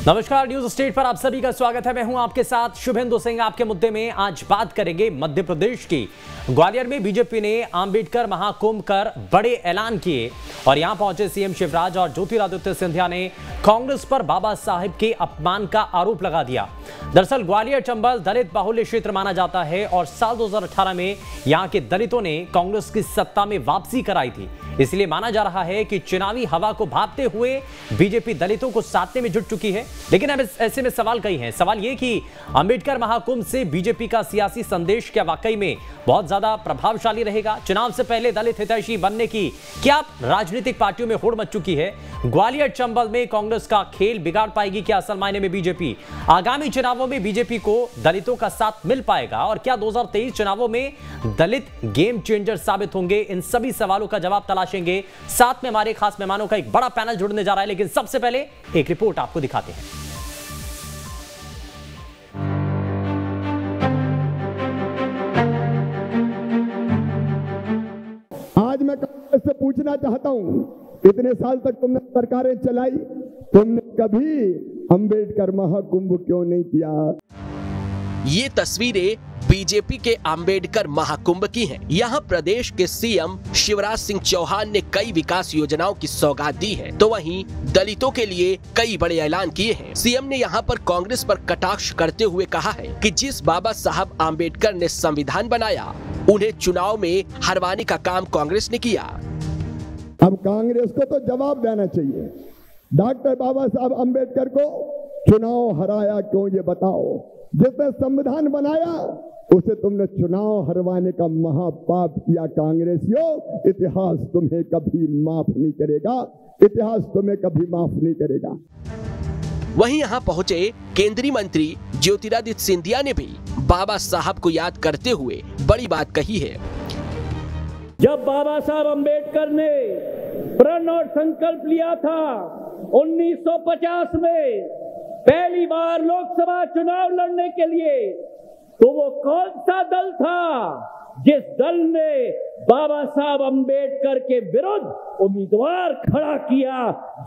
नमस्कार, news state पर आप सभी का स्वागत है। मैं हूं आपके साथ शुभेंदु सिंह। आपके मुद्दे में आज बात करेंगे मध्य प्रदेश की। ग्वालियर में बीजेपी ने अंबेडकर महाकुंभ कर बड़े ऐलान किए और यहां पहुंचे सीएम शिवराज और ज्योतिरादित्य सिंधिया ने कांग्रेस पर बाबा साहिब के अपमान का आरोप लगा दिया। दरअसल ग्वालियर चंबल दलित बाहुल्य क्षेत्र माना जाता है और साल 2018 में यहां के दलितों ने कांग्रेस की सत्ता में वापसी कराई थी। इसलिए माना जा रहा है कि चुनावी हवा को भांपते हुए बीजेपी दलितों को साधने में जुट चुकी है। लेकिन अब ऐसे में सवाल कई हैं। सवाल यह कि अंबेडकर महाकुंभ से बीजेपी का सियासी संदेश क्या वाकई में बहुत ज्यादा प्रभावशाली रहेगा? चुनाव से पहले दलित हितैषी बनने की क्या राजनीतिक पार्टियों में होड़ मच चुकी है? ग्वालियर चंबल में कांग्रेस का खेल बिगाड़ पाएगी क्या असल मायने में बीजेपी? आगामी चुनावों में बीजेपी को दलितों का साथ मिल पाएगा और क्या 2023 चुनावों में दलित गेम चेंजर साबित होंगे? इन सभी सवालों का जवाब तलाशेंगे। साथ में हमारे खास मेहमानों का एक बड़ा पैनल जुड़ने जा रहा है, लेकिन सबसे पहले एक रिपोर्ट आपको दिखाते हैं। आज मैं कांग्रेस से पूछना चाहता हूं, इतने साल तक तुमने सरकारें चलाई, तुमने कभी अंबेडकर महाकुंभ क्यों नहीं किया? ये तस्वीरें बीजेपी के अंबेडकर महाकुंभ की हैं। यहाँ प्रदेश के सीएम शिवराज सिंह चौहान ने कई विकास योजनाओं की सौगात दी है, तो वहीं दलितों के लिए कई बड़े ऐलान किए हैं। सीएम ने यहाँ पर कांग्रेस पर कटाक्ष करते हुए कहा है कि जिस बाबा साहब अंबेडकर ने संविधान बनाया, उन्हें चुनाव में हरवाने का काम कांग्रेस ने किया। अब कांग्रेस को तो जवाब देना चाहिए। डॉक्टर बाबा साहब अंबेडकर को चुनाव हराया क्यों, ये बताओ। जिसने संविधान बनाया उसे तुमने चुनाव हरवाने का महापाप किया। कांग्रेसियों, इतिहास तुम्हें कभी माफ नहीं करेगा, इतिहास तुम्हें कभी माफ नहीं करेगा। वहीं यहाँ पहुँचे केंद्रीय मंत्री ज्योतिरादित्य सिंधिया ने भी बाबा साहब को याद करते हुए बड़ी बात कही है। जब बाबा साहब अंबेडकर ने प्रण और संकल्प लिया था 1950 में पहली बार लोकसभा चुनाव लड़ने के लिए, तो वो कौन सा दल था जिस दल ने बाबा साहब अंबेडकर के विरुद्ध उम्मीदवार खड़ा किया?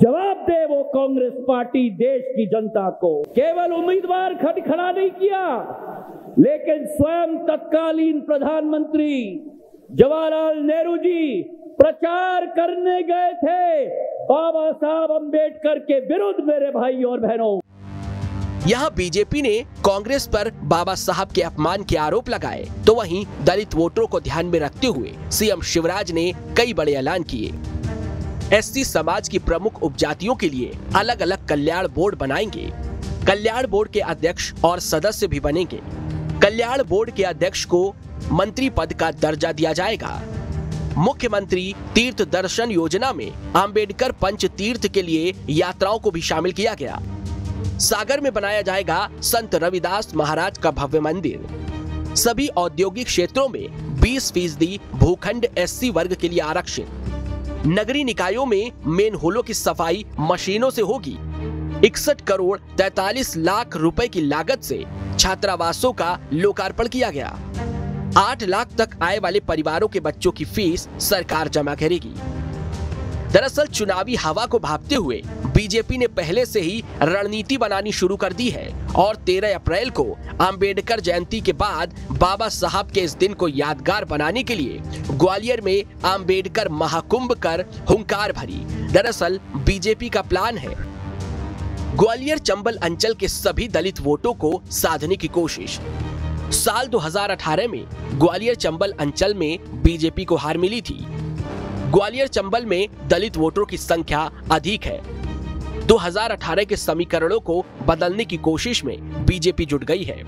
जवाब दे वो कांग्रेस पार्टी देश की जनता को। केवल उम्मीदवार खड़ा नहीं किया, लेकिन स्वयं तत्कालीन प्रधानमंत्री जवाहरलाल नेहरू जी प्रचार करने गए थे बाबा साहब अंबेडकर के विरुद्ध। मेरे भाई और बहनों, यहाँ बीजेपी ने कांग्रेस पर बाबा साहब के अपमान के आरोप लगाए, तो वहीं दलित वोटरों को ध्यान में रखते हुए सीएम शिवराज ने कई बड़े ऐलान किए। एससी समाज की प्रमुख उपजातियों के लिए अलग अलग कल्याण बोर्ड बनाएंगे। कल्याण बोर्ड के अध्यक्ष और सदस्य भी बनेंगे। कल्याण बोर्ड के अध्यक्ष को मंत्री पद का दर्जा दिया जाएगा। मुख्यमंत्री तीर्थ दर्शन योजना में अंबेडकर पंच तीर्थ के लिए यात्राओं को भी शामिल किया गया। सागर में बनाया जाएगा संत रविदास महाराज का भव्य मंदिर। सभी औद्योगिक क्षेत्रों में 20% भूखंड एससी वर्ग के लिए आरक्षित। नगरीय निकायों में मेन होलों की सफाई मशीनों से होगी। 61 करोड़ 43 लाख रुपए की लागत से छात्रावासों का लोकार्पण किया गया। 8 लाख तक आय वाले परिवारों के बच्चों की फीस सरकार जमा करेगी। दरअसल चुनावी हवा को भांपते हुए बीजेपी ने पहले से ही रणनीति बनानी शुरू कर दी है और 13 अप्रैल को अंबेडकर जयंती के बाद बाबा साहब के इस दिन को यादगार बनाने के लिए ग्वालियर में अंबेडकर महाकुंभ कर हुंकार भरी। दरअसल बीजेपी का प्लान है ग्वालियर चंबल अंचल के सभी दलित वोटों को साधने की कोशिश। साल 2018 में ग्वालियर चंबल अंचल में बीजेपी को हार मिली थी। ग्वालियर चंबल में दलित वोटरों की संख्या अधिक है। 2018 के समीकरणों को बदलने की कोशिश में बीजेपी जुट गई है।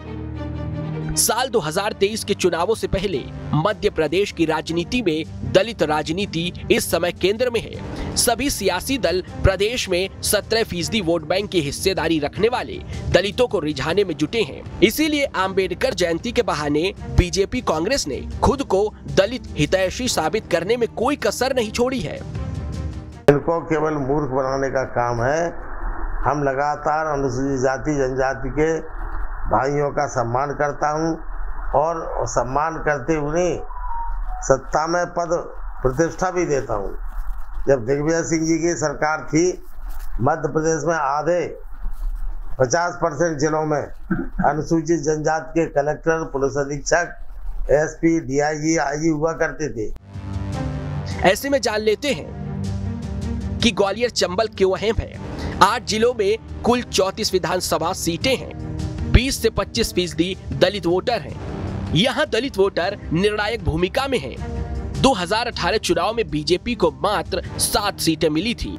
साल 2023 के चुनावों से पहले मध्य प्रदेश की राजनीति में दलित राजनीति इस समय केंद्र में है। सभी सियासी दल प्रदेश में 17% वोट बैंक की हिस्सेदारी रखने वाले दलितों को रिझाने में जुटे हैं। इसीलिए अंबेडकर जयंती के बहाने बीजेपी कांग्रेस ने खुद को दलित हितैषी साबित करने में कोई कसर नहीं छोड़ी है। इनको केवल मूर्ख बनाने का काम है। हम लगातार अनुसूचित जाति जनजाति के भाइयों का सम्मान करता हूं और सम्मान करते हुए सत्ता में पद प्रतिष्ठा भी देता हूं। जब दिग्विजय सिंह जी की सरकार थी, मध्य प्रदेश में आधे 50% जिलों में अनुसूचित जनजाति के कलेक्टर, पुलिस अधीक्षक, एसपी, डीआईजी, आईजी हुआ करते थे। ऐसे में जान लेते हैं कि ग्वालियर चंबल क्यों अहम है। 8 जिलों में कुल 34 विधानसभा सीटें हैं। 20 से 25% दलित वोटर हैं। यहाँ दलित वोटर निर्णायक भूमिका में हैं। 2018 चुनाव में बीजेपी को मात्र 7 सीटें मिली थी।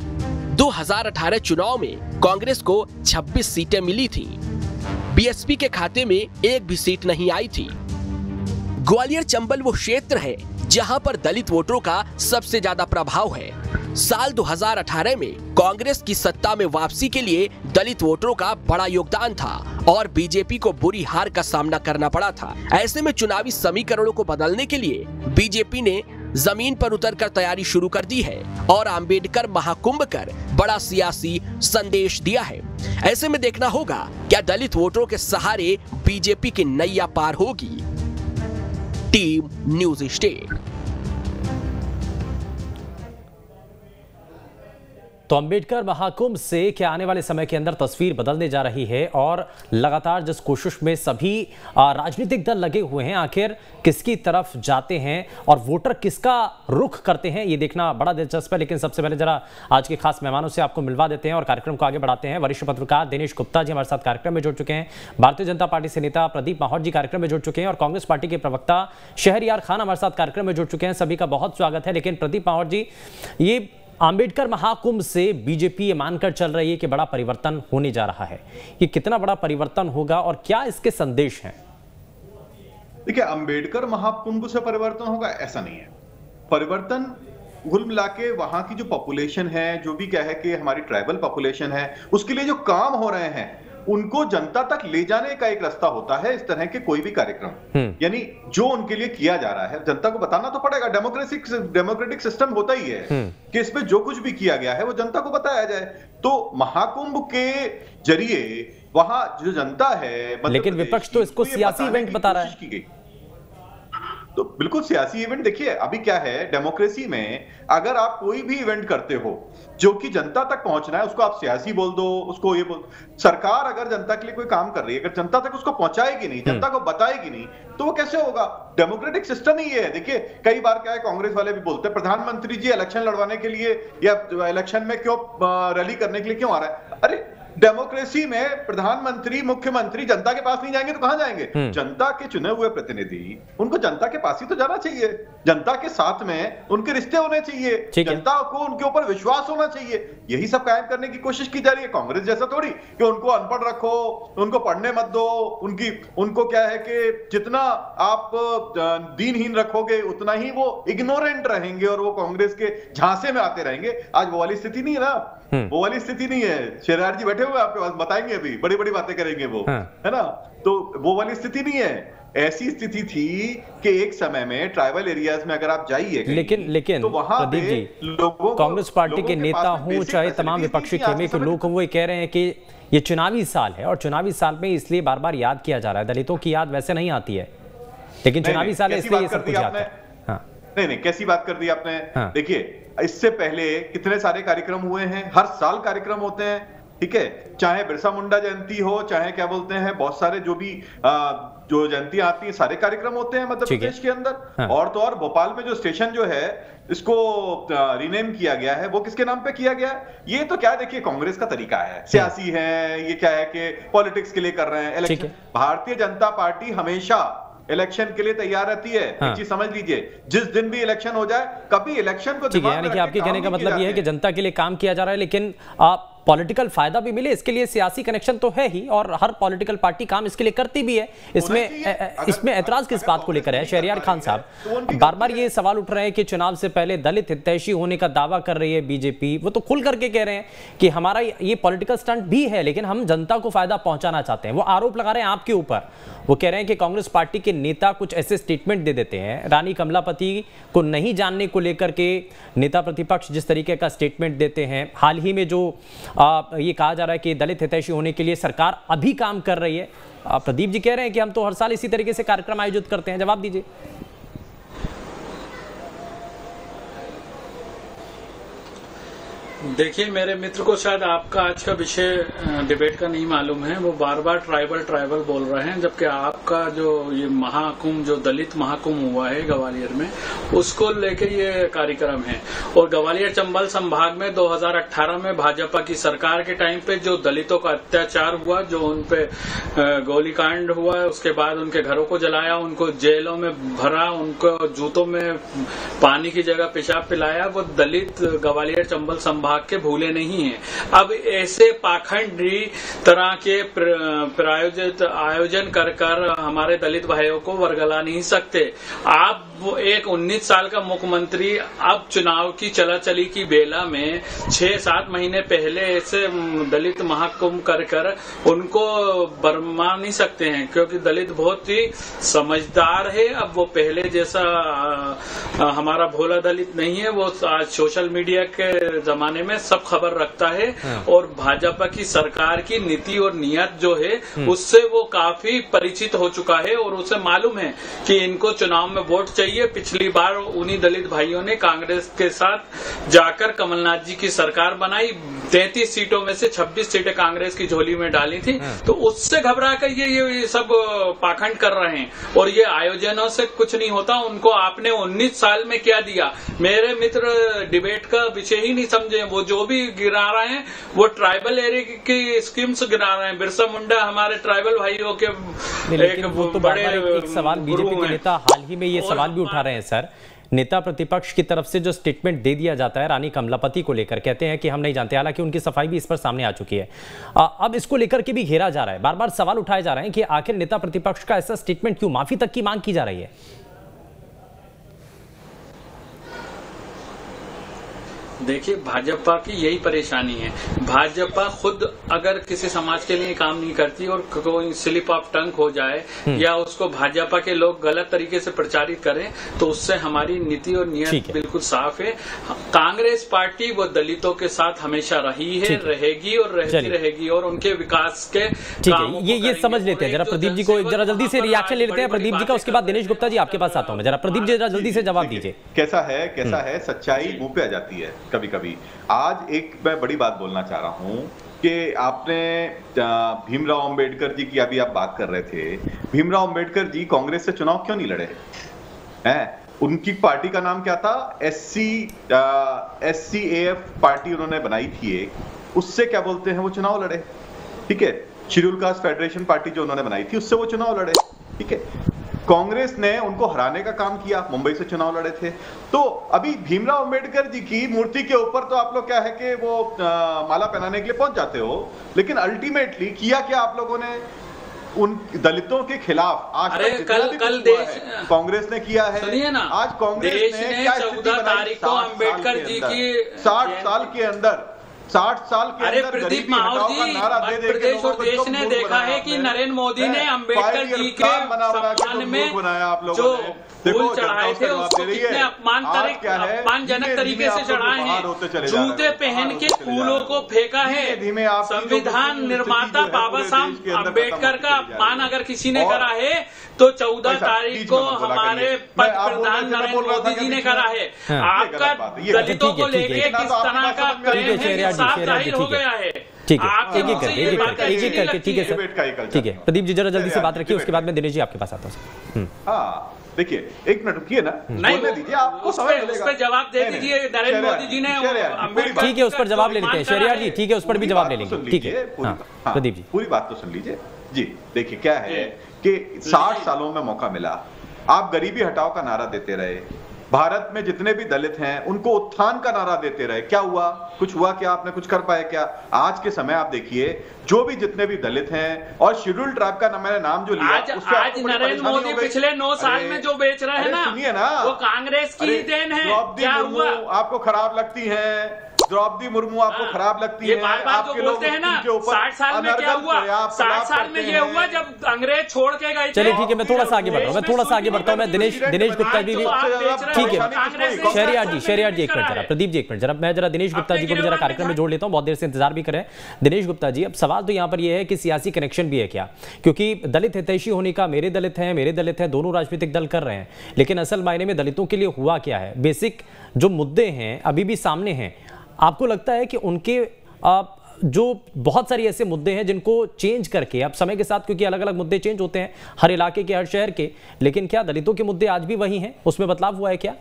2018 चुनाव में कांग्रेस को 26 सीटें मिली थी। बीएसपी के खाते में एक भी सीट नहीं आई थी। ग्वालियर चंबल वो क्षेत्र है जहां पर दलित वोटरों का सबसे ज्यादा प्रभाव है। साल 2018 में कांग्रेस की सत्ता में वापसी के लिए दलित वोटरों का बड़ा योगदान था और बीजेपी को बुरी हार का सामना करना पड़ा था। ऐसे में चुनावी समीकरणों को बदलने के लिए बीजेपी ने जमीन पर उतरकर तैयारी शुरू कर दी है और अंबेडकर महाकुंभ कर बड़ा सियासी संदेश दिया है। ऐसे में देखना होगा क्या दलित वोटरों के सहारे बीजेपी की नैया पार होगी। Team news state. तो अंबेडकर महाकुंभ से क्या आने वाले समय के अंदर तस्वीर बदलने जा रही है और लगातार जिस कोशिश में सभी राजनीतिक दल लगे हुए हैं, आखिर किसकी तरफ जाते हैं और वोटर किसका रुख करते हैं, ये देखना बड़ा दिलचस्प है। लेकिन सबसे पहले जरा आज के खास मेहमानों से आपको मिलवा देते हैं और कार्यक्रम को आगे बढ़ाते हैं। वरिष्ठ पत्रकार दिनेश गुप्ता जी हमारे साथ कार्यक्रम में जुड़ चुके हैं। भारतीय जनता पार्टी से नेता प्रदीप माहौर जी कार्यक्रम में जुड़ चुके हैं और कांग्रेस पार्टी के प्रवक्ता शहरयार खान हमारे साथ कार्यक्रम में जुड़ चुके हैं। सभी का बहुत स्वागत है। लेकिन प्रदीप माहौर जी, ये अंबेडकर महाकुंभ से बीजेपी ये मानकर चल रही है कि बड़ा परिवर्तन होने जा रहा है। ये कितना बड़ा परिवर्तन होगा और क्या इसके संदेश हैं? देखिए, अंबेडकर महाकुंभ से परिवर्तन होगा ऐसा नहीं है। परिवर्तन कुल मिला के वहां की जो पॉपुलेशन है, जो भी क्या है कि हमारी ट्राइबल पॉपुलेशन है, उसके लिए जो काम हो रहे हैं उनको जनता तक ले जाने का एक रास्ता होता है। इस तरह के कोई भी कार्यक्रम, यानी जो उनके लिए किया जा रहा है जनता को बताना तो पड़ेगा। डेमोक्रेटिक सिस्टम होता ही है कि इसमें जो कुछ भी किया गया है वो जनता को बताया जाए। तो महाकुंभ के जरिए वहां जो जनता है, लेकिन विपक्ष तो इसको सियासी इवेंट बता रहा है। तो बिल्कुल सियासी इवेंट। देखिए, अभी क्या है, डेमोक्रेसी में अगर आप कोई भी इवेंट करते हो जो कि जनता तक पहुंचना है, उसको आप सियासी बोल दो, उसको ये बोल। सरकार अगर जनता के लिए कोई काम कर रही है, अगर जनता तक उसको पहुंचाएगी नहीं, जनता को बताएगी नहीं, तो वो कैसे होगा? डेमोक्रेटिक सिस्टम ही ये है। देखिए, कई बार क्या है, कांग्रेस वाले भी बोलते हैं प्रधानमंत्री जी इलेक्शन लड़वाने के लिए या इलेक्शन में क्यों रैली करने के लिए क्यों आ रहा है? अरे डेमोक्रेसी में प्रधानमंत्री, मुख्यमंत्री जनता के पास नहीं जाएंगे तो कहां जाएंगे? जनता के चुने हुए प्रतिनिधि, उनको जनता के पास ही तो जाना चाहिए। जनता के साथ में उनके रिश्ते होने चाहिए, जनता को उनके ऊपर विश्वास होना चाहिए। यही सब कायम करने की कोशिश की जा रही है। कांग्रेस जैसा थोड़ी कि उनको अनपढ़ रखो, उनको पढ़ने मत दो, उनको क्या है कि जितना आप दीनहीन रखोगे उतना ही वो इग्नोरेंट रहेंगे और वो कांग्रेस के झांसे में आते रहेंगे। आज वो वाली स्थिति नहीं है ना, वो वाली स्थिति नहीं है। शहरयार जी बैठे हुए आपके पास, बताएंगे, अभी बड़ी बड़ी बातें करेंगे वो, है ना। तो वो वाली स्थिति नहीं है। ऐसी स्थिति थी कि एक समय में ट्राइबल एरियाज में अगर आप जाइए, लेकिन तो वहां प्रदीप जी, कांग्रेस पार्टी के नेता हों चाहे तमाम विपक्षी खेमे के लोग, वो ये कह रहे हैं कि ये चुनावी साल है और चुनावी साल में इसलिए बार बार याद किया जा रहा है। दलितों की याद वैसे नहीं आती है, लेकिन चुनावी साल है इसलिए ये सब कुछ याद है। नहीं, कैसी बात कर दी आपने। देखिए, इससे पहले कितने सारे कार्यक्रम हुए हैं, हर साल कार्यक्रम होते हैं, ठीक है। चाहे बिरसा मुंडा जयंती हो, चाहे क्या बोलते हैं, बहुत सारे जो भी जो जयंतियां आती हैं, सारे कार्यक्रम होते हैं मध्य प्रदेश के अंदर। और तो और भोपाल में जो स्टेशन जो है इसको रीनेम किया गया है, वो किसके नाम पे किया गया है? ये तो क्या, देखिए, कांग्रेस का तरीका है, सियासी है, ये क्या है कि पॉलिटिक्स के लिए कर रहे हैं इलेक्शन। भारतीय जनता पार्टी हमेशा इलेक्शन के लिए तैयार रहती है। एक चीज समझ लीजिए, जिस दिन भी इलेक्शन हो जाए, कभी इलेक्शन को ठीक है, यानी कि आपके कहने का मतलब ये है कि जनता के लिए काम किया जा रहा है, लेकिन आप पॉलिटिकल फायदा भी मिले इसके लिए सियासी कनेक्शन तो है ही, और हर पॉलिटिकल पार्टी काम इसके लिए करती भी है। इसमें ऐतराज किस बात को लेकर है? शहरयार खान साहब, बार बार ये सवाल उठ रहे हैं कि चुनाव से पहले दलित हितैषी होने का दावा कर रही है बीजेपी। वो तो खुल करके कह रहे हैं कि हमारा ये पॉलिटिकल स्टंट भी है, लेकिन हम जनता को फायदा पहुंचाना चाहते हैं। वो आरोप लगा रहे हैं आपके ऊपर। वो कह रहे हैं कि कांग्रेस पार्टी के नेता कुछ ऐसे स्टेटमेंट दे देते हैं, रानी कमलापति को नहीं जानने को लेकर के नेता प्रतिपक्ष जिस तरीके का स्टेटमेंट देते हैं। हाल ही में जो ये कहा जा रहा है कि दलित हितैषी होने के लिए सरकार अभी काम कर रही है। प्रदीप जी कह रहे हैं कि हम तो हर साल इसी तरीके से कार्यक्रम आयोजित करते हैं। जवाब दीजिए। देखिए, मेरे मित्र को शायद आपका आज का विषय डिबेट का नहीं मालूम है। वो बार बार ट्राइबल बोल रहे हैं, जबकि आपका जो ये महाकुंभ, जो दलित महाकुंभ हुआ है ग्वालियर में, उसको लेके ये कार्यक्रम है। और ग्वालियर चंबल संभाग में 2018 में भाजपा की सरकार के टाइम पे जो दलितों का अत्याचार हुआ, जो उन पे गोलीकांड हुआ, उसके बाद उनके घरों को जलाया, उनको जेलों में भरा, उनको जूतों में पानी की जगह पेशाब पिलाया, वो दलित ग्वालियर चंबल संभाग के भूले नहीं है। अब ऐसे पाखंडी तरह के प्रायोजित आयोजन कर हमारे दलित भाइयों को वर्गला नहीं सकते। आप एक 19 साल का मुख्यमंत्री अब चुनाव की चलाचली की बेला में 6-7 महीने पहले ऐसे दलित महाकुंभ कर उनको बरमा नहीं सकते हैं, क्योंकि दलित बहुत ही समझदार है। अब वो पहले जैसा हमारा भोला दलित नहीं है। वो आज सोशल मीडिया के जमाने में सब खबर रखता है और भाजपा की सरकार की नीति और नियत जो है उससे वो काफी परिचित हो चुका है और उसे मालूम है कि इनको चुनाव में वोट चाहिए। पिछली बार उन्हीं दलित भाइयों ने कांग्रेस के साथ जाकर कमलनाथ जी की सरकार बनाई। 33 सीटों में से 26 सीटें कांग्रेस की झोली में डाली थी, तो उससे घबरा कर ये सब पाखंड कर रहे हैं और ये आयोजनों से कुछ नहीं होता। उनको आपने 19 साल में क्या दिया? मेरे मित्र डिबेट का विषय ही नहीं समझे। वो जो भी गिरा रहे हैं वो ट्राइबल एरिया की स्कीम्स गिरा रहे हैं। बिरसा मुंडा हमारे ट्राइबल भाइयों के लेकिन वो तो बड़े एक सवाल बीजेपी के नेता हाल ही में ये सवाल भी उठा रहे हैं सर। नेता प्रतिपक्ष की तरफ से जो स्टेटमेंट दे दिया जाता है रानी कमलापति को लेकर, कहते हैं कि हम नहीं जानते, हालांकि उनकी सफाई भी इस पर सामने आ चुकी है। अब इसको लेकर के भी घेरा जा रहा है, बार बार सवाल उठाए जा रहे हैं कि आखिर नेता प्रतिपक्ष का ऐसा स्टेटमेंट क्यों, माफी तक की मांग की जा रही है। देखिए, भाजपा की यही परेशानी है। भाजपा खुद अगर किसी समाज के लिए काम नहीं करती और कोई स्लिप ऑफ टंग हो जाए या उसको भाजपा के लोग गलत तरीके से प्रचारित करें तो उससे हमारी नीति और नियत बिल्कुल साफ है। कांग्रेस पार्टी वो दलितों के साथ हमेशा रही है, रहेगी और रहती रहेगी और उनके विकास के ठीक है। ये समझ लेते हैं। जरा प्रदीप जी को जरा जल्दी से रिएक्शन ले लेते हैं प्रदीप जी का, उसके बाद दिनेश गुप्ता जी आपके पास आता हूं मैं। जरा प्रदीप जी जरा जल्दी से जवाब दीजिए। कैसा है सच्चाई मुंह पे आ जाती है कभी कभी। आज एक मैं बड़ी बात बोलना चाह रहा हूं कि आपने भीमराव अंबेडकर जी की अभी आप बात कर रहे थे। भीमराव अंबेडकर जी कांग्रेस से चुनाव क्यों नहीं लड़े हैं? उनकी पार्टी का नाम क्या था? SCAF पार्टी उन्होंने बनाई थी एक, उससे क्या बोलते हैं वो चुनाव लड़े। ठीक है, शेड्यूल कास्ट फेडरेशन पार्टी जो उन्होंने बनाई थी उससे वो चुनाव लड़े। ठीक है, कांग्रेस ने उनको हराने का काम किया, मुंबई से चुनाव लड़े थे। तो अभी भीमराव अंबेडकर जी की मूर्ति के ऊपर तो आप लोग क्या है कि वो माला पहनाने के लिए पहुंच जाते हो, लेकिन अल्टीमेटली किया क्या आप लोगों ने उन दलितों के खिलाफ? आज कल देश कांग्रेस ने किया है। सुनिए ना, आज कांग्रेस ने 14 तारीख को अंबेडकर जी की 60 साल के अंदर 60 साल के अंदर प्रदीप माहौर जी, मध्य प्रदेश और देश ने देखा है कि नरेंद्र मोदी ने अंबेडकर जी के सम्मान में जो फूल चढ़ाए थे उसको कितने अपमानजनक तरीके से चढ़ाए हैं। जूते पहन के फूलों को फेंका है। संविधान निर्माता बाबा साहब अंबेडकर का अपमान अगर किसी ने करा है तो 14 तारीख को हमारे प्रधान नरेंद्र मोदी जी ने करा है। आपका दलितों को लेके किस तरह का प्रेम है साफ जाहिर हो गया है। ठीक है, एक करके ठीक है सर, ठीक है। प्रदीप जी जरा जल्दी से बात रखिए, उसके बाद में दिनेश जी आपके पास आता हूँ। हाँ देखिए, एक मिनट रुकिए ना, बोलने दीजिए, आपको समय मिलेगा। उस पर जवाब दे दीजिए। नरेंद्र मोदी जी ने अंबेडकर, ठीक है, उस पर जवाब ले लेते हैं। शहरियार जी ठीक है, उस पर भी जवाब ले लेंगे। ठीक है, प्रदीप जी पूरी बात तो सुन लीजिए जी। देखिए क्या है कि 60 सालों में मौका मिला, आप गरीबी हटाओ का नारा देते रहे, भारत में जितने भी दलित हैं उनको उत्थान का नारा देते रहे। क्या हुआ? कुछ हुआ क्या? आपने कुछ कर पाए क्या? आज के समय आप देखिए, जो भी जितने भी दलित हैं और शेड्यूल ट्राइब का मैंने नाम जो लिया, आज नरेंद्र मोदी पिछले 9 साल में जो बेच रहे हैं ना, सुनिए ना, वो कांग्रेस की देन है। क्या हुआ? आपको खराब लगती है द्रौपदी मुर्मू, आपको खराब लगती है? बार-बार जो बोलते हैं ना, 60 साल में क्या हुआ? 60 साल में ये हुआ जब अंग्रेज छोड़ के गए। चलिए ठीक है, मैं थोड़ा सा आगे बढ़ रहा हूँ, मैं दिनेश गुप्ता जी भी ठीक है। शहरियार जी एक मिनट, जरा प्रदीप जी एक मिनट, जरा मैं जरा दिनेश गुप्ता जी को भी जरा कार्यक्रम में जोड़ लेता हूँ, बहुत देर से इंतजार भी करें। दिनेश गुप्ता जी, अब सवाल तो यहाँ पर यह है कि सियासी कनेक्शन भी है क्या? क्योंकि दलित हितैषी होने का मेरे दलित हैं, दोनों राजनीतिक दल कर रहे हैं, लेकिन असल मायने में दलितों के लिए हुआ क्या है? बेसिक जो मुद्दे हैं अभी भी सामने हैं। आपको लगता है कि उनके जो बहुत सारी ऐसे मुद्दे हैं जिनको चेंज करके अब समय के साथ, क्योंकि अलग अलग मुद्दे चेंज होते हैं हर इलाके के, हर शहर के, लेकिन क्या दलितों के मुद्दे आज भी वही हैं, उसमें बदलाव हुआ है क्या?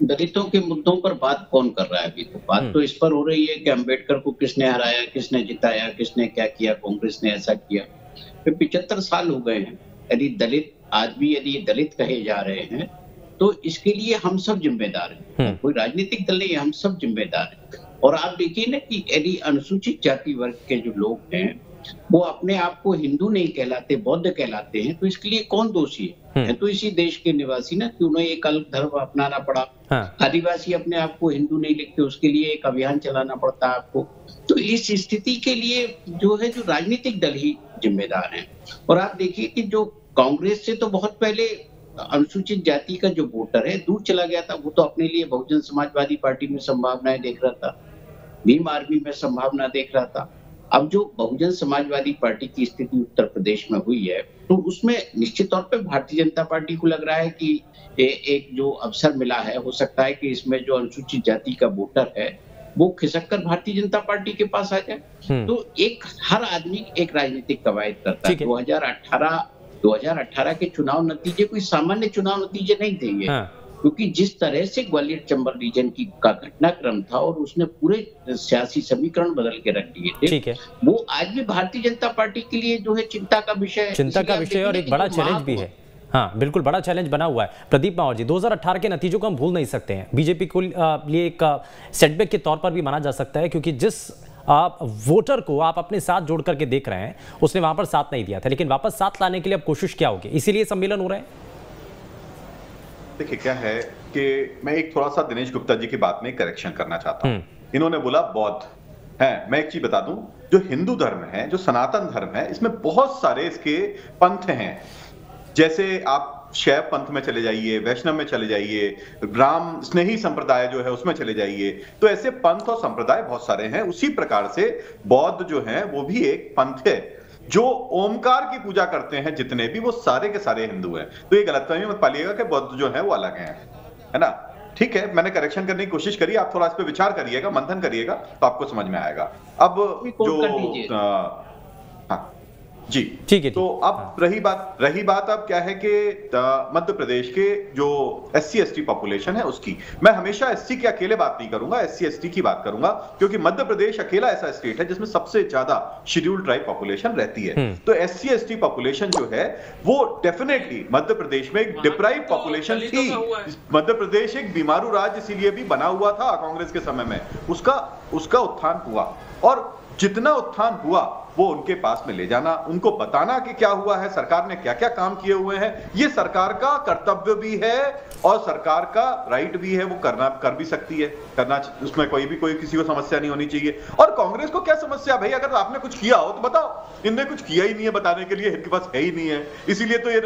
दलितों के मुद्दों पर बात कौन कर रहा है? अभी तो बात तो इस पर हो रही है कि अंबेडकर को किसने हराया, किसने जिताया, किसने क्या किया, कांग्रेस ने ऐसा किया। फिर 75 साल हो गए हैं। यदि दलित आज भी यदि दलित कहे जा रहे हैं तो इसके लिए हम सब जिम्मेदार हैं, कोई राजनीतिक दल नहीं, हम सब जिम्मेदार हैं। और आप देखिए ना कि यदि अनुसूचित जाति वर्ग के जो लोग हैं वो अपने आप को हिंदू नहीं कहलाते, बौद्ध कहलाते हैं, तो इसके लिए कौन दोषी है? तो इसी देश के निवासी ना, कि उन्हें एक अलग धर्म अपनाना पड़ा। आदिवासी अपने आप को हिंदू नहीं लिखते, उसके लिए एक अभियान चलाना पड़ता है आपको। तो इस स्थिति के लिए जो है जो राजनीतिक दल ही जिम्मेदार हैं। और आप देखिए कि जो कांग्रेस से तो बहुत पहले अनुसूचित जाति का जो वोटर है दूर चला गया था, वो तो अपने लिए बहुजन समाजवादी पार्टी में संभावनाएं देख रहा था, भीम आर्मी में संभावना देख रहा था। अब जो बहुजन समाजवादी पार्टी की स्थिति उत्तर प्रदेश में हुई है तो उसमें निश्चित तौर पे भारतीय जनता पार्टी को लग रहा है कि एक जो अवसर मिला है, हो सकता है कि इसमें जो अनुसूचित जाति का वोटर है वो खिसक कर भारतीय जनता पार्टी के पास आ जाए। तो एक हर आदमी एक राजनीतिक कवायद करता है। 2018 के चुनाव नतीजे कोई सामान्य चुनाव नतीजे नहीं थे ये, क्योंकि जिस तरह से ग्वालियर चंबल रीजन का घटनाक्रम था और उसने पूरे सियासी समीकरण बदल के रख दिए थे, वो आज भी भारतीय जनता पार्टी के लिए जो है चिंता का विषय और एक बड़ा चैलेंज भी है। हाँ, बिल्कुल बड़ा चैलेंज बना हुआ है। प्रदीप मावर जी, 2018 के नतीजों को हम भूल नहीं सकते हैं, बीजेपी को लिए एक सेटबैक के तौर पर भी माना जा सकता है, क्योंकि जिस आप वोटर को आप अपने साथ जोड़ करके देख रहे हैं उसने वहां पर साथ नहीं दिया था, लेकिन वापस साथ लाने के लिए अब कोशिश क्या होगी, इसीलिए सम्मेलन हो रहे हैं। देखिए क्या है कि मैं एक थोड़ा सा दिनेश गुप्ता जी की बात में करेक्शन करना चाहता हूं। इन्होंने बोला बौद्ध है, मैं एक चीज बता दूं, जो हिंदू धर्म है, जो सनातन धर्म है, इसमें बहुत सारे इसके पंथ हैं। जैसे आप शैव पंथ में चले जाइए, वैष्णव में चले जाइए, राम स्नेही संप्रदाय जो है उसमें चले जाइए, तो ऐसे पंथ और संप्रदाय बहुत सारे हैं। उसी प्रकार से बौद्ध जो है वो भी एक पंथ है। जो ओमकार की पूजा करते हैं जितने भी, वो सारे के सारे हिंदू हैं। तो ये गलतफहमी मत पालिएगा कि बौद्ध जो है वो अलग हैं, है ना। ठीक है, मैंने करेक्शन करने की कोशिश करी, आप थोड़ा इस पे विचार करिएगा, मंथन करिएगा, तो आपको समझ में आएगा। अब जो जी ठीक है, तो अब रही बात अब क्या है कि मध्य प्रदेश के जो SC/ST पॉपुलेशन है उसकी, मैं हमेशा SC की अकेले बात नहीं करूंगा, SC/ST की बात करूंगा, क्योंकि मध्य प्रदेश अकेला ऐसा स्टेट है जिसमें सबसे ज्यादा शेड्यूल्ड ट्राइब पॉपुलेशन रहती है। तो SC/ST पॉपुलेशन जो है वो डेफिनेटली मध्य प्रदेश में एक डिप्राइव पॉपुलेशन थी। मध्य प्रदेश एक बीमारू राज्य इसीलिए भी बना हुआ था कांग्रेस के समय में, उसका उत्थान हुआ, और जितना उत्थान हुआ वो उनके पास में ले जाना, उनको बताना कि क्या हुआ है, सरकार ने क्या क्या काम किए हुए हैं, ये सरकार का कर्तव्य भी है और सरकार का राइट भी है, वो कर भी सकती है, उसमें कोई किसी को समस्या नहीं होनी चाहिए। और कांग्रेस को क्या समस्या भाई, अगर आपने कुछ किया हो तो बताओ, इनने कुछ किया ही नहीं है बताने के लिए, इनके पास है ही नहीं है, इसीलिए तो ये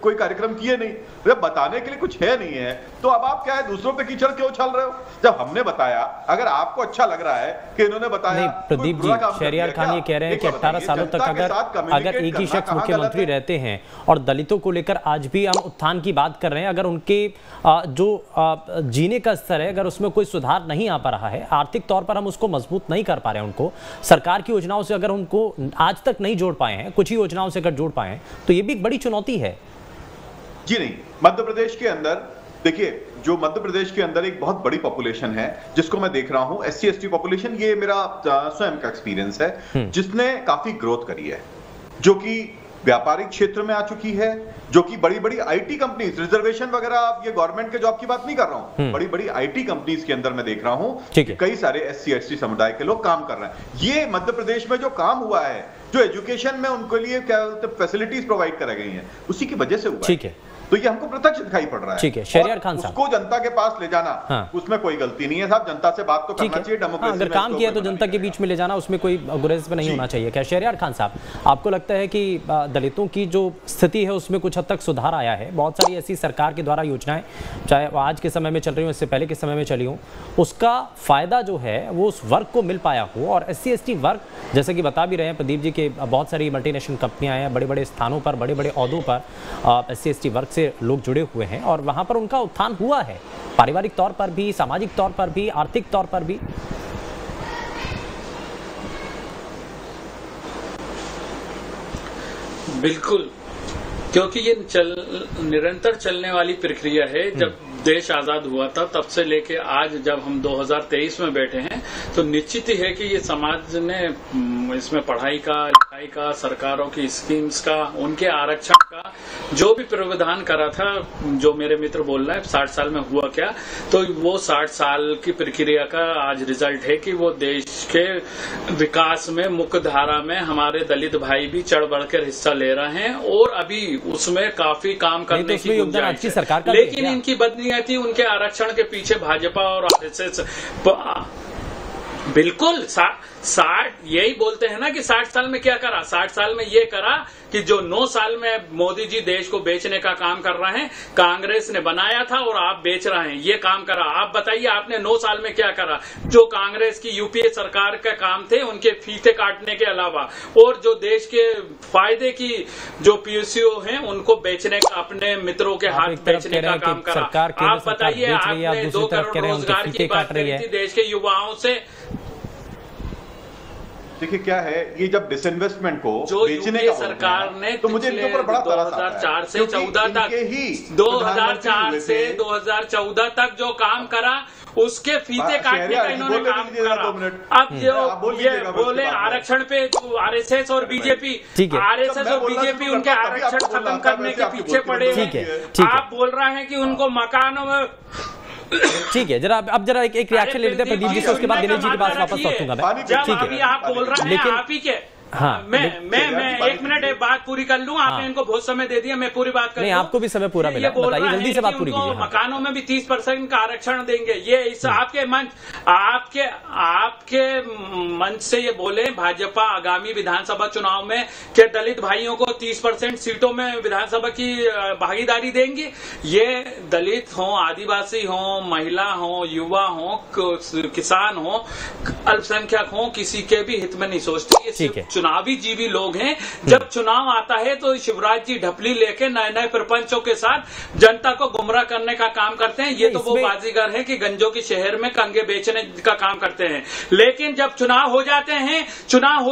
कोई कार्यक्रम किए नहीं, जब बताने के लिए कुछ है नहीं है तो अब आप क्या है दूसरों पे कीचड़ क्यों उछाल रहे हो। जब हमने बताया, अगर आपको अच्छा लग रहा है कि इन्होंने बताया। प्रदीप जी, शहरियार खान ये कह रहे हैं कि 18 सालों तक अगर एक ही शख्स मुख्यमंत्री रहते हैं और दलितों को लेकर आज भी हम उत्थान की बात कर रहे हैं, अगर उनके जो जीने का स्तर है अगर उसमें कोई सुधार नहीं आ पा रहा है, आर्थिक तौर पर हम उसको मजबूत नहीं कर पा रहे हैं, उनको सरकार की योजनाओं से अगर उनको आज तक नहीं जोड़ पाए हैं, कुछ ही योजनाओं से अगर जोड़ पाए हैं, तो ये भी एक बड़ी चुनौती है। जी नहीं, मध्य प्रदेश के अंदर देखिए, जो मध्य प्रदेश के अंदर एक बहुत बड़ी पॉपुलेशन है जिसको मैं देख रहा हूं, SC/ST पॉपुलेशन, ये मेरा स्वयं का एक्सपीरियंस है, जिसने काफी ग्रोथ करी है, जो कि व्यापारिक क्षेत्र में आ चुकी है, जो कि बड़ी बड़ी IT कंपनीज, रिजर्वेशन वगैरह, आप ये गवर्नमेंट के जॉब की बात नहीं कर रहा हूं, बड़ी बड़ी IT कंपनीज के अंदर मैं देख रहा हूं कई सारे SC/ST समुदाय के लोग काम कर रहे हैं। ये मध्य प्रदेश में जो काम हुआ है, जो एजुकेशन में उनके लिए क्या फैसिलिटीज प्रोवाइड कराई गई हैं, उसी की वजह से हुआ। ठीक है, तो ये हमको प्रत्यक्ष दिखाई पड़ रहा है। ठीक है, शहरियार खान साहब, उसको जनता के पास ले जाना, उसमें कोई गलती नहीं है साहब, जनता से बात तो करना चाहिए, डेमोक्रेसी अगर काम किया तो जनता के बीच में ले जाना, उसमें कोई गुरेज नहीं होना चाहिए। क्या शहरियार खान साहब, आपको लगता है कि दलितों की जो स्थिति है उसमें कुछ हद तक सुधार आया है? बहुत सारी ऐसी सरकार के द्वारा योजनाएं, चाहे आज के समय में चल रही हो, इससे पहले के समय में चली हो, उसका फायदा जो है वो उस वर्ग को मिल पाया हो, और SC/ST वर्ग, जैसे कि बता भी रहे हैं प्रदीप जी के, बहुत सारी मल्टीनेशनल कंपनियां हैं, बड़े बड़े स्थानों पर, बड़े बड़े ओहदों पर SC/ST वर्ग से लोग जुड़े हुए हैं और वहां पर उनका उत्थान हुआ है। पारिवारिक तौर पर भी, सामाजिक तौर पर भी, आर्थिक तौर पर भी? बिल्कुल, क्योंकि ये निरंतर चलने वाली प्रक्रिया है। जब देश आजाद हुआ था तब से लेके आज जब हम 2023 में बैठे हैं, तो निश्चित ही है कि ये समाज ने इसमें पढ़ाई का, लिखाई का, सरकारों की स्कीम्स का, उनके आरक्षण का जो भी प्रावधान करा था, जो मेरे मित्र बोल रहे हैं 60 साल में हुआ क्या, तो वो 60 साल की प्रक्रिया का आज रिजल्ट है कि वो देश के विकास में, मुख्य धारा में हमारे दलित भाई भी चढ़ बढ़कर हिस्सा ले रहे हैं और अभी उसमें काफी काम करने की गुंजाइश है। लेकिन इनकी बदनीयती, उनके आरक्षण के पीछे भाजपा और आरएसएस बिल्कुल 60 यही बोलते हैं ना कि 60 साल में क्या करा। 60 साल में ये करा कि जो 9 साल में मोदी जी देश को बेचने का काम कर रहे हैं, कांग्रेस ने बनाया था और आप बेच रहे हैं, ये काम करा। आप बताइए आपने 9 साल में क्या करा? जो कांग्रेस की यूपीए सरकार का काम थे उनके फीते काटने के अलावा, और जो देश के फायदे की जो पीएसयू हैं उनको बेचने का, अपने मित्रों के हाथ बेचने का काम करा। आप बताइए, आपने 2 करोड़ रोजगार की बात करी थी देश के युवाओं से। देखिए क्या है, ये जब डिसइन्वेस्टमेट को बेचने का सरकार ने, तो मुझे इनके ऊपर बड़ा तरस आता है। 2004 से 14 तक, 2004 से 2014 तक जो काम करा उसके फीते काटने का इन्होंने काम करा। अब जो ये बोले आरक्षण पे, आरएसएस और बीजेपी, आरएसएस और बीजेपी उनके आरक्षण खत्म करने के पीछे पड़े हैं। आप बोल रहे हैं कि उनको मकानों में, ठीक है, जरा अब जरा एक रिएक्शन ले लेते हैं प्रदीप जी से, उसके बाद दिनेश जी के पास वापस लौटूंगा मैं। जब अभी आप बोल रहे हैं आप ही के, हाँ, मैं 1 मिनट एक बात पूरी कर लूं। आपने इनको बहुत समय दे दिया, मैं पूरी बात कर नहीं, आपको भी समय पूरा मिला, बताइए जल्दी से बात पूरी कीजिए। मकानों में भी 30% का आरक्षण देंगे, ये इस आपके मंच से ये बोले भाजपा आगामी विधानसभा चुनाव में क्या दलित भाइयों को 30% सीटों में विधानसभा की भागीदारी देंगी? ये दलित हो, आदिवासी हो, महिला हो, युवा हो, किसान हो, अल्पसंख्यक हो, किसी के भी हित में नहीं सोचती। ये चुनावी जीवी लोग हैं। जब चुनाव आता है तो शिवराज जी ढपली लेके नए नए प्रपंचों के साथ जनता को गुमराह करने का काम करते हैं। ये तो वो बाजीगर है कि गंजों के शहर में कंगे बेचने का काम करते हैं। लेकिन जब चुनाव हो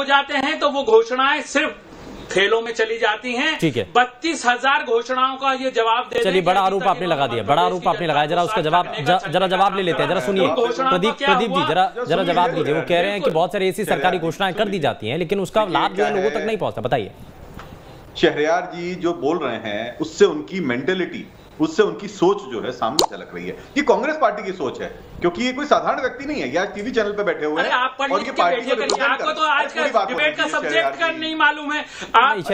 जाते हैं तो वो घोषणाएं सिर्फ खेलों में चली जाती हैं। ठीक है, 32,000 घोषणाओं का ये जवाब दे। चलिए, बड़ा आरोप आपने लगा दिया, बड़ा आरोप आपने लगाया, जरा उसका जवाब ले लेते हैं। जरा सुनिए प्रदीप जी, जरा जवाब दीजिए। वो कह रहे हैं कि बहुत सारी ऐसी सरकारी घोषणाएं कर दी जाती हैं लेकिन उसका लाभ जो है लोगों तक नहीं पहुंचता। बताइए। शहरयार जी जो बोल रहे हैं उससे उनकी मेंटेलिटी, उससे उनकी सोच जो है सामने झलक रही है। ये कांग्रेस पार्टी की सोच है, क्योंकि ये कोई साधारण व्यक्ति नहीं है। ये आज टीवी चैनल पे बैठे हुए हैं और ये पार्टी आपको तो आज का डिबेट का सब्जेक्ट का नहीं मालूम है। ठीक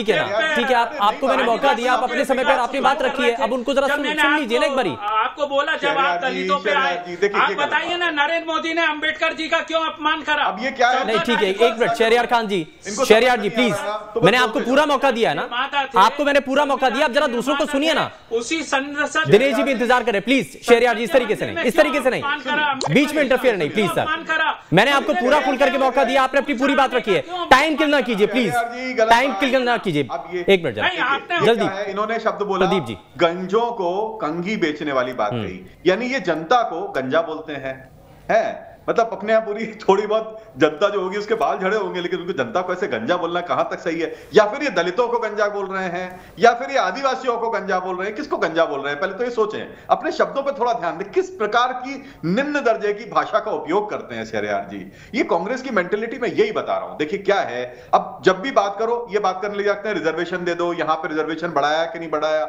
है ना, ठीक है, आपको मैंने मौका दिया, आप अपने समय पर आपने बात रखी है, अब उनको जरा सुन लीजिए ना एक बारी। आपको बोला जब आप दलितों पे आए, आप बताइए ना नरेंद्र मोदी ने अम्बेडकर जी का क्यों अपमान करा? अब ये क्या है? नहीं, ठीक है, एक मिनट शहरयार खान जी, शहरयार जी प्लीज, मैंने आपको पूरा मौका दिया है ना, आपको मैंने पूरा मौका दिया, अब जरा दूसरों को सुनिए ना। उसी संसद दिनेश जी भी इंतजार करें प्लीज। शहरयार जी इस तरीके से नहीं, इस तरीके से नहीं, बीच में इंटरफेयर नहीं प्लीज सर। मैंने आपको पूरा खुल करके मौका दिया, आपने अपनी पूरी बात रखी है। टाइम किल ना कीजिए प्लीज, टाइम किल ना कीजिए। एक मिनट जल्दी। इन्होंने शब्द बोला प्रदीप जी, गंजों को कंघी बेचने वाली बात कही, यानी ये जनता को गंजा बोलते हैं। मतलब अपने यहाँ पूरी थोड़ी बहुत जनता जो होगी उसके बाल झड़े होंगे, लेकिन उनको जनता को ऐसे गंजा बोलना कहां तक सही है? या फिर ये दलितों को गंजा बोल रहे हैं, या फिर ये आदिवासियों को गंजा बोल रहे हैं? किसको गंजा बोल रहे हैं? पहले तो ये सोचें, अपने शब्दों पर थोड़ा ध्यान दें, किस प्रकार की निम्न दर्जे की भाषा का उपयोग करते हैं शहरयार जी। ये कांग्रेस की मेंटेलिटी में यही बता रहा हूं। देखिए क्या है, अब जब भी बात करो ये बात करने लग जाते हैं रिजर्वेशन दे दो, यहां पर रिजर्वेशन बढ़ाया कि नहीं बढ़ाया।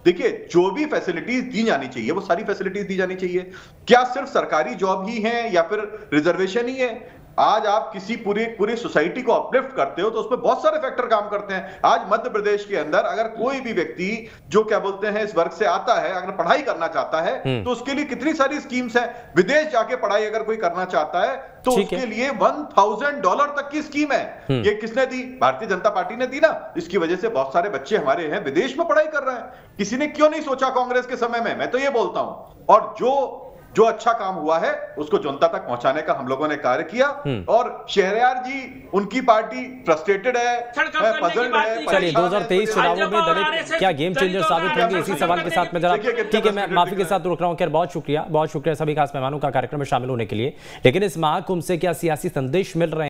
देखिए जो भी फैसिलिटीज दी जानी चाहिए वो सारी फैसिलिटीज दी जानी चाहिए। क्या सिर्फ सरकारी जॉब ही है या फिर रिजर्वेशन ही है? आज आप किसी पूरी सोसाइटी को अपलिफ्ट करते हो तो उसमें बहुत सारे फैक्टर काम करते हैं। आज मध्य प्रदेश के अंदर अगर कोई भी व्यक्ति जो क्या बोलते हैं इस वर्ग से आता है, अगर पढ़ाई करना चाहता है तो उसके लिए कितनी सारी स्कीम्स हैं। विदेश जाके पढ़ाई अगर कोई करना चाहता है तो उसके लिए $1,000 तक की स्कीम है। ये किसने दी? भारतीय जनता पार्टी ने दी ना। इसकी वजह से बहुत सारे बच्चे हमारे हैं विदेश में पढ़ाई कर रहे हैं। किसी ने क्यों नहीं सोचा कांग्रेस के समय में? मैं तो ये बोलता हूं। और जो जो अच्छा काम हुआ है उसको जनता तक पहुंचाने का हम लोगों ने कार्य किया। और शहरयार जी, उनकी पार्टी फ्रस्ट्रेटेड है, पजल्ड है। चलिए 2023 चुनावों में दलित क्या गेम चेंजर साबित होंगे, इसी सवाल के साथ में जरा ठीक है मैं माफी के साथ रुक रहा हूं। खैर बहुत शुक्रिया सभी खास मेहमानों का कार्यक्रम में शामिल होने के लिए। लेकिन इस महाकुंभ से क्या सियासी संदेश मिल रहे हैं?